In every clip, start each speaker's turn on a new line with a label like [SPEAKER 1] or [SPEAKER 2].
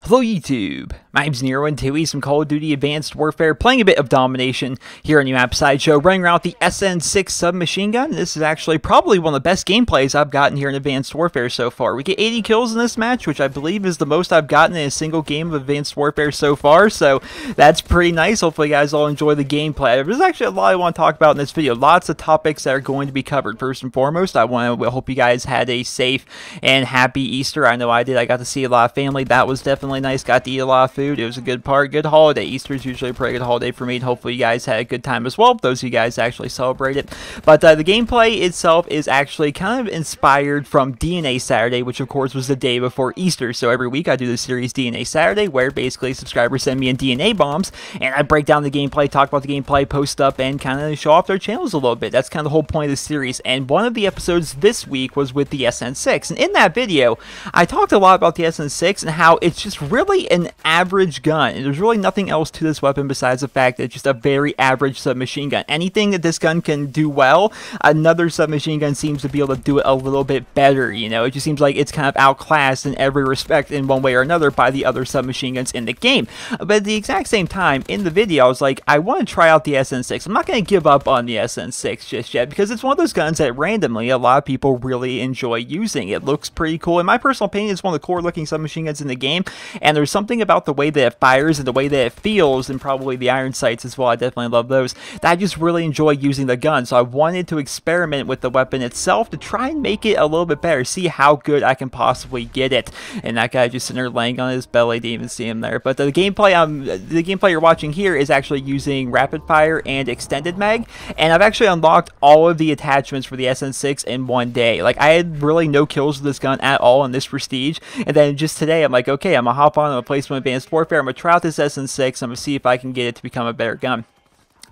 [SPEAKER 1] Hello YouTube, my name's Nero and today some Call of Duty Advanced Warfare, playing a bit of Domination here on the map Sideshow, running around with the SN6 submachine gun. This is actually probably one of the best gameplays I've gotten here in Advanced Warfare so far. We get 80 kills in this match, which I believe is the most I've gotten in a single game of Advanced Warfare so far, so that's pretty nice. Hopefully you guys all enjoy the gameplay. There's actually a lot I want to talk about in this video, lots of topics that are going to be covered. First and foremost, I hope you guys had a safe and happy Easter. I know I did. I got to see a lot of family. That was definitely nice. Got to eat a lot of food. It was a good part. Good holiday. Easter is usually a pretty good holiday for me, and hopefully you guys had a good time as well, those of you guys actually celebrate it. But the gameplay itself is actually kind of inspired from DNA Saturday, which of course was the day before Easter. So every week I do the series DNA Saturday, where basically subscribers send me in DNA bombs, and I break down the gameplay, talk about the gameplay, post up, and kind of show off their channels a little bit. That's kind of the whole point of the series. And one of the episodes this week was with the SN6, and in that video I talked a lot about the SN6 and how it's just really an average gun, and there's really nothing else to this weapon besides the fact that it's just a very average submachine gun. Anything that this gun can do well, another submachine gun seems to be able to do it a little bit better. You know, it just seems like it's kind of outclassed in every respect in one way or another by the other submachine guns in the game. But at the exact same time, in the video I was like, I want to try out the SN6. I'm not going to give up on the SN6 just yet, because it's one of those guns that randomly a lot of people really enjoy using. It looks pretty cool. In my personal opinion, it's one of the core looking submachine guns in the game, and there's something about the way that it fires and the way that it feels, and probably the iron sights as well, I definitely love those, that I just really enjoy using the gun. So I wanted to experiment with the weapon itself to try and make it a little bit better, see how good I can possibly get it. And that guy just sitting there laying on his belly, didn't even see him there. But the gameplay you're watching here is actually using rapid fire and extended mag, and I've actually unlocked all of the attachments for the SN6 in one day. Like, I had really no kills with this gun at all in this prestige, and then just today I'm like, okay, I'm gonna hop on, I'm gonna play some Advanced Warfare, I'm gonna try out this SN6, I'm gonna see if I can get it to become a better gun.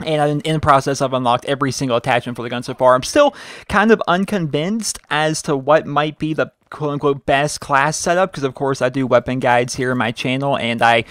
[SPEAKER 1] And in the process, I've unlocked every single attachment for the gun so far. I'm still kind of unconvinced as to what might be the quote-unquote best class setup, because of course I do weapon guides here in my channel, and I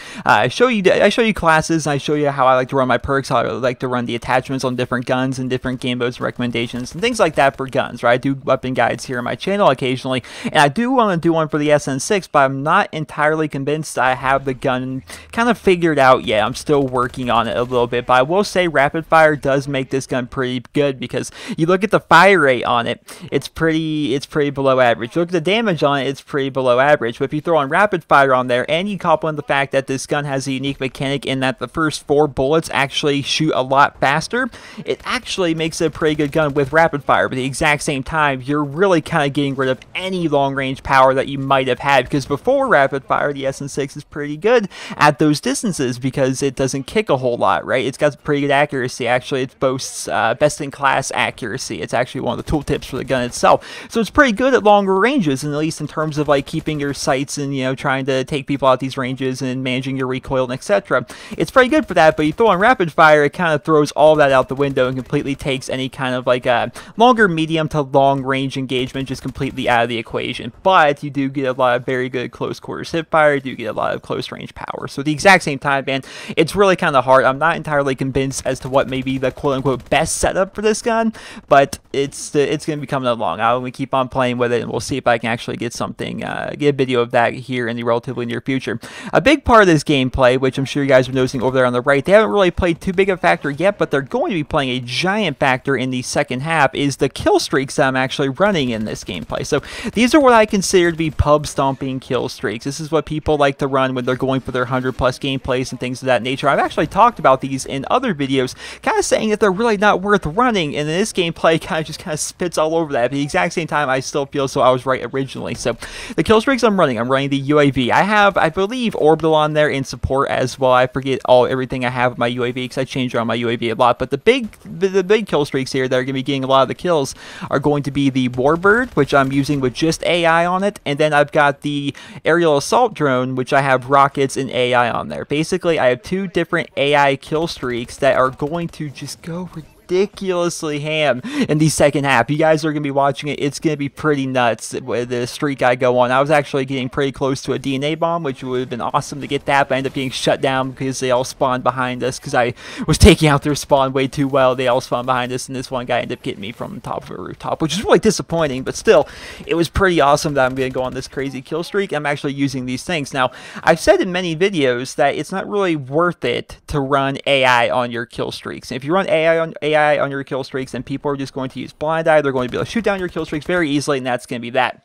[SPEAKER 1] show you classes, and I show you how I like to run my perks, how I like to run the attachments on different guns and different game modes recommendations and things like that for guns, right? I do weapon guides here in my channel occasionally, and I do want to do one for the SN6, but I'm not entirely convinced I have the gun kind of figured out yet. I'm still working on it a little bit, but I will say rapid fire does make this gun pretty good, because you look at the fire rate on it, it's pretty below average. You look at the damage on it, it's pretty below average. But if you throw on rapid fire on there, and you couple in the fact that this gun has a unique mechanic in that the first 4 bullets actually shoot a lot faster, it actually makes it a pretty good gun with rapid fire. But at the exact same time, you're really kind of getting rid of any long range power that you might have had, because before rapid fire, the SN6 is pretty good at those distances because it doesn't kick a whole lot, right? It's got pretty good accuracy. Actually, it boasts best in class accuracy. It's actually one of the tooltips for the gun itself, so it's pretty good at longer ranges, and at least in terms of like keeping your sights and, you know, trying to take people out these ranges and managing your recoil and etc. It's pretty good for that. But you throw on rapid fire, it kind of throws all that out the window and completely takes any kind of like a longer medium to long range engagement just completely out of the equation. But you do get a lot of very good close quarters hip fire, you do get a lot of close range power. So at the exact same time, man, it's really kind of hard. I'm not entirely convinced as to what may be the quote unquote best setup for this gun, but it's going to be coming along. I'm going to keep on playing with it, and we'll see if I can actually get something, get a video of that here in the relatively near future. A big part of this gameplay, which I'm sure you guys are noticing over there on the right, they haven't really played too big of a factor yet, but they're going to be playing a giant factor in the second half, is the kill streaks that I'm actually running in this gameplay. So these are what I consider to be pub stomping kill streaks. This is what people like to run when they're going for their 100+ gameplays and things of that nature. I've actually talked about these in other videos, kind of saying that they're really not worth running, and this gameplay kind of spits all over that. But at the exact same time, I still feel so I was right originally. So the kill streaks I'm running the UAV. I have, I believe, orbital on there in support as well. I forget everything I have with my UAV, because I change around my UAV a lot. But the big kill streaks here that are going to be getting a lot of the kills are going to be the Warbird, which I'm using with just AI on it, and then I've got the aerial assault drone, which I have rockets and AI on there. Basically, I have 2 different AI kill streaks that are going to just go ridiculously ham in the second half. You guys are going to be watching it. It's going to be pretty nuts with the streak I go on. I was actually getting pretty close to a DNA bomb, which would have been awesome to get that, but I ended up getting shut down because they all spawned behind us because I was taking out their spawn way too well. They all spawned behind us, and this one guy ended up getting me from the top of a rooftop, which is really disappointing, but still, it was pretty awesome that I'm going to go on this crazy kill streak. I'm actually using these things. Now, I've said in many videos that it's not really worth it to run AI on your kill streaks. If you run AI on your kill streaks, then people are just going to use blind eye. They're going to be able to shoot down your kill streaks very easily, and that's going to be that.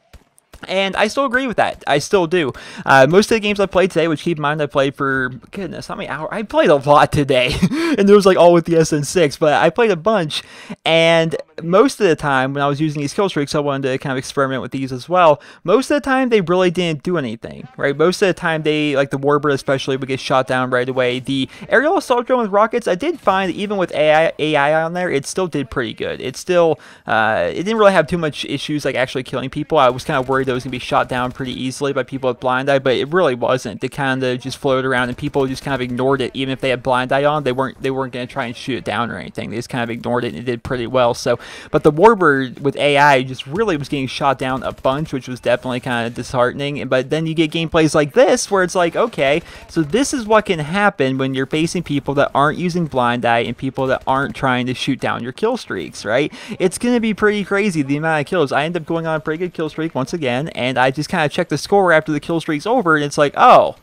[SPEAKER 1] And I still agree with that. I still do. Most of the games I played today, which keep in mind I played for, goodness, how many hours? I played a lot today. And it was like all with the SN6, but I played a bunch. And most of the time when I was using these kill streaks, I wanted to kind of experiment with these as well. Most of the time, they really didn't do anything, right? Most of the time, they, like the Warbird especially, would get shot down right away. The aerial assault drone with rockets, I did find that even with AI on there, it still did pretty good. It still, it didn't really have too much issues like actually killing people. I was kind of worried it was going to be shot down pretty easily by people with blind eye, but it really wasn't. They kind of just floated around and people just kind of ignored it. Even if they had blind eye on, they weren't going to try and shoot it down or anything. They just kind of ignored it, and it did pretty well. So, but the Warbird with AI just really was getting shot down a bunch, which was definitely kind of disheartening. But then you get gameplays like this where it's like, okay, so this is what can happen when you're facing people that aren't using blind eye and people that aren't trying to shoot down your kill streaks, right? It's going to be pretty crazy, the amount of kills. I end up going on a pretty good kill streak once again, and I just kind of check the score after the kill streak's over, and it's like, oh,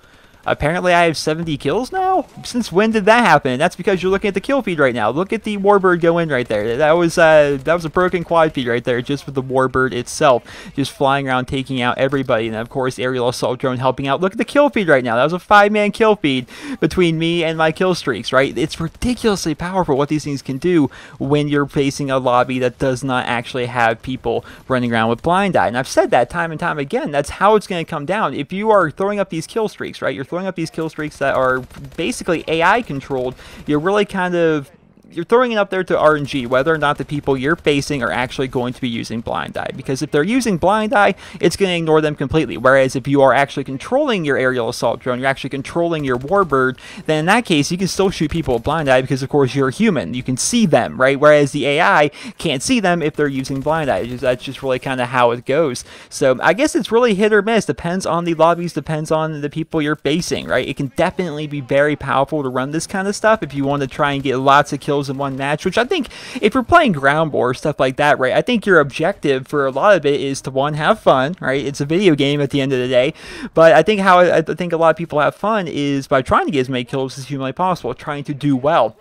[SPEAKER 1] apparently I have 70 kills now? Since when did that happen? That's because you're looking at the kill feed right now. Look at the Warbird go in right there. That was a broken quad feed right there, just with the Warbird itself, just flying around taking out everybody. And of course, aerial assault drone helping out. Look at the kill feed right now. That was a 5-man kill feed between me and my kill streaks, right? It's ridiculously powerful what these things can do when you're facing a lobby that does not actually have people running around with blind eye. And I've said that time and time again. That's how it's going to come down. If you are throwing up these kill streaks, right? You're throwing up these kill streaks that are basically AI controlled, you're really kind of, you're throwing it up there to RNG, whether or not the people you're facing are actually going to be using blind eye. Because if they're using blind eye, it's going to ignore them completely. Whereas if you are actually controlling your aerial assault drone, you're actually controlling your Warbird, then in that case, you can still shoot people with blind eye because, of course, you're a human. You can see them, right? Whereas the AI can't see them if they're using blind eye. That's just really kind of how it goes. So I guess it's really hit or miss. Depends on the lobbies, depends on the people you're facing, right? It can definitely be very powerful to run this kind of stuff if you want to try and get lots of kills in one match, which I think if you're playing ground war, stuff like that, right, I think your objective for a lot of it is to, one, have fun, right? It's a video game at the end of the day, but I think I think a lot of people have fun is by trying to get as many kills as humanly possible, trying to do well.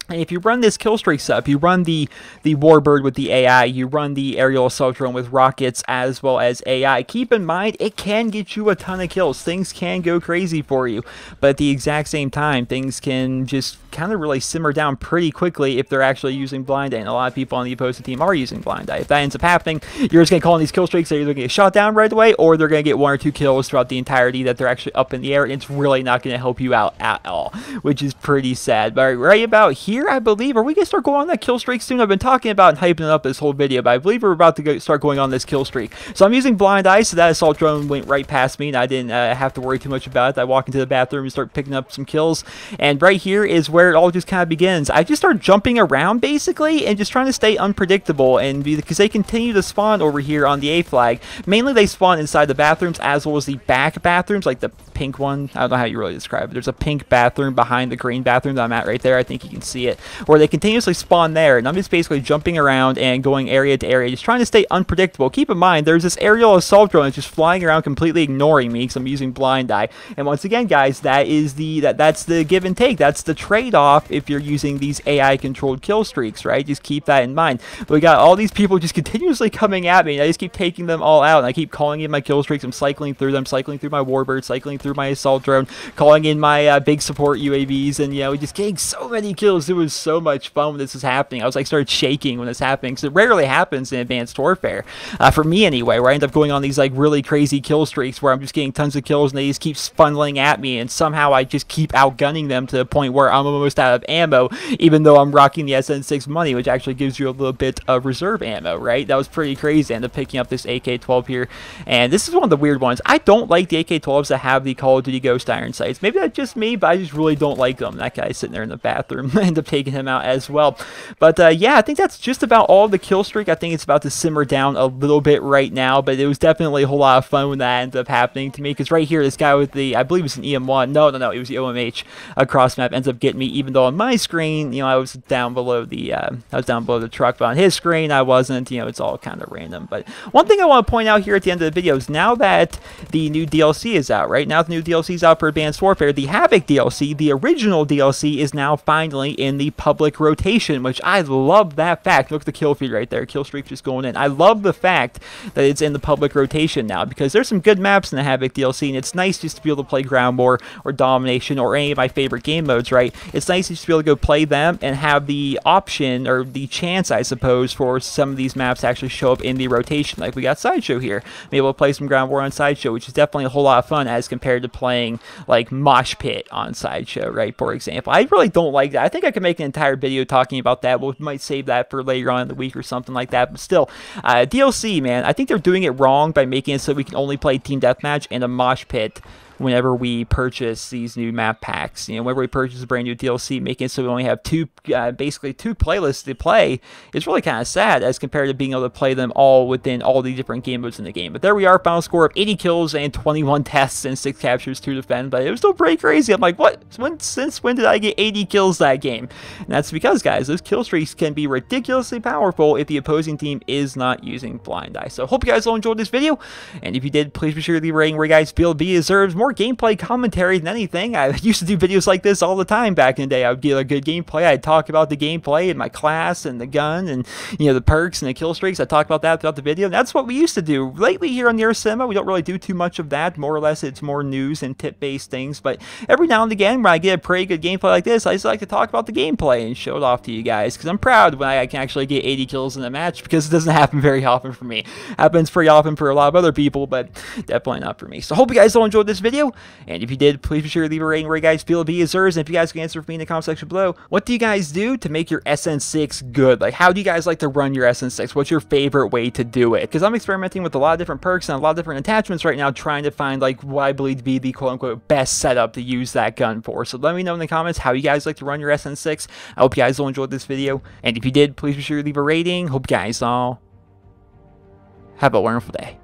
[SPEAKER 1] And if you run this kill streak stuff, you run the Warbird with the AI, you run the aerial assault drone with rockets as well as AI, keep in mind, it can get you a ton of kills. Things can go crazy for you. But at the exact same time, things can just kind of really simmer down pretty quickly if they're actually using blind eye. And a lot of people on the opposing team are using blind eye. If that ends up happening, you're just going to call in these kill streaks. They're either going to get shot down right away, or they're going to get 1 or 2 kills throughout the entirety that they're actually up in the air. And it's really not going to help you out at all, which is pretty sad. But right about here, I believe, are we going to start going on that kill streak soon? I've been talking about and hyping it up this whole video, but I believe we're about to start going on this kill streak. So I'm using blind eye, so that assault drone went right past me, and I didn't have to worry too much about it. I walk into the bathroom and start picking up some kills, and right here is where it all just kind of begins. I just start jumping around, basically, and just trying to stay unpredictable, and because they continue to spawn over here on the A flag. Mainly they spawn inside the bathrooms, as well as the back bathrooms, like the pink one. I don't know how you really describe it. There's a pink bathroom behind the green bathroom that I'm at right there. I think you can see it, where they continuously spawn there, and I'm just basically jumping around and going area to area, just trying to stay unpredictable. Keep in mind, there's this aerial assault drone that's just flying around completely ignoring me because I'm using blind eye. And once again, guys, that's the give and take. That's the trade-off if you're using these AI-controlled kill streaks, right? Just keep that in mind. But we got all these people just continuously coming at me, and I just keep taking them all out, and I keep calling in my kill streaks. I'm cycling through them, cycling through my Warbird, cycling through my assault drone, calling in my big support UAVs, and, you know, just getting so many kills. It was so much fun when this was happening. I was like, started shaking when this happening, because it rarely happens in Advanced Warfare, for me anyway, where I end up going on these like really crazy kill streaks where I'm just getting tons of kills and they just keep funneling at me, and somehow I just keep outgunning them to the point where I'm almost out of ammo, even though I'm rocking the SN6 money, which actually gives you a little bit of reserve ammo, right? That was pretty crazy. I ended up picking up this AK-12 here, and this is one of the weird ones. I don't like the AK-12s that have the Call of Duty Ghost Iron sights. Maybe that's just me, but I just really don't like them. That guy's sitting there in the bathroom. I end up taking him out as well. But yeah, I think that's just about all the kill streak. I think it's about to simmer down a little bit right now, but it was definitely a whole lot of fun when that ended up happening to me, because right here, this guy with the, I believe it was an EM1. No, it was the OMH across map ends up getting me, even though on my screen, you know, I was down below the truck, but on his screen, I wasn't. You know, it's all kind of random. But one thing I want to point out here at the end of the video is now that the new DLC is out, right? Now the new DLC is out for Advanced Warfare, the Havoc DLC, the original DLC, is now finally in the public rotation, which I love that fact. Look at the kill feed right there. Killstreaks just going in. I love the fact that it's in the public rotation now, because there's some good maps in the Havoc DLC, and it's nice just to be able to play Ground War or Domination or any of my favorite game modes, right? It's nice just to be able to go play them and have the option, or the chance, I suppose, for some of these maps to actually show up in the rotation. Like we got Sideshow here. Be able to play some Ground War on Sideshow, which is definitely a whole lot of fun as compared to playing like Mosh Pit on Sideshow, right? For example, I really don't like that. I think I could make an entire video talking about that. We might save that for later on in the week or something like that. But still, DLC, man, I think they're doing it wrong by making it so we can only play Team Deathmatch and a Mosh Pit whenever we purchase these new map packs. You know, whenever we purchase a brand new DLC, making it so we only have basically two playlists to play, is really kind of sad as compared to being able to play them all within all the different game modes in the game. But there we are, final score of 80 kills and 21 tests and 6 captures to defend. But it was still pretty crazy. I'm like, what? Since when did I get 80 kills that game? And that's because, guys, those kill streaks can be ridiculously powerful if the opposing team is not using blind eye. So hope you guys all enjoyed this video, and if you did, please be sure to leave a rating where you guys feel B deserves more gameplay commentary than anything. I used to do videos like this all the time back in the day. I would get a good gameplay. I'd talk about the gameplay and my class and the gun and, you know, the perks and the kill streaks. I talk about that throughout the video. And that's what we used to do. Lately here on NerosCinema, we don't really do too much of that. More or less, it's more news and tip-based things. But every now and again, when I get a pretty good gameplay like this, I just like to talk about the gameplay and show it off to you guys, because I'm proud when I can actually get 80 kills in a match, because it doesn't happen very often for me. Happens pretty often for a lot of other people, but definitely not for me. So hope you guys all enjoyed this video. And if you did, please be sure to leave a rating where you guys feel B deserves. And if you guys can answer for me in the comment section below, what do you guys do to make your SN6 good? Like, how do you guys like to run your SN6? What's your favorite way to do it? Because I'm experimenting with a lot of different perks and a lot of different attachments right now, trying to find like what I believe to be the quote-unquote best setup to use that gun for. So let me know in the comments how you guys like to run your SN6. I hope you guys all enjoyed this video. And if you did, please be sure to leave a rating. Hope you guys all have a wonderful day.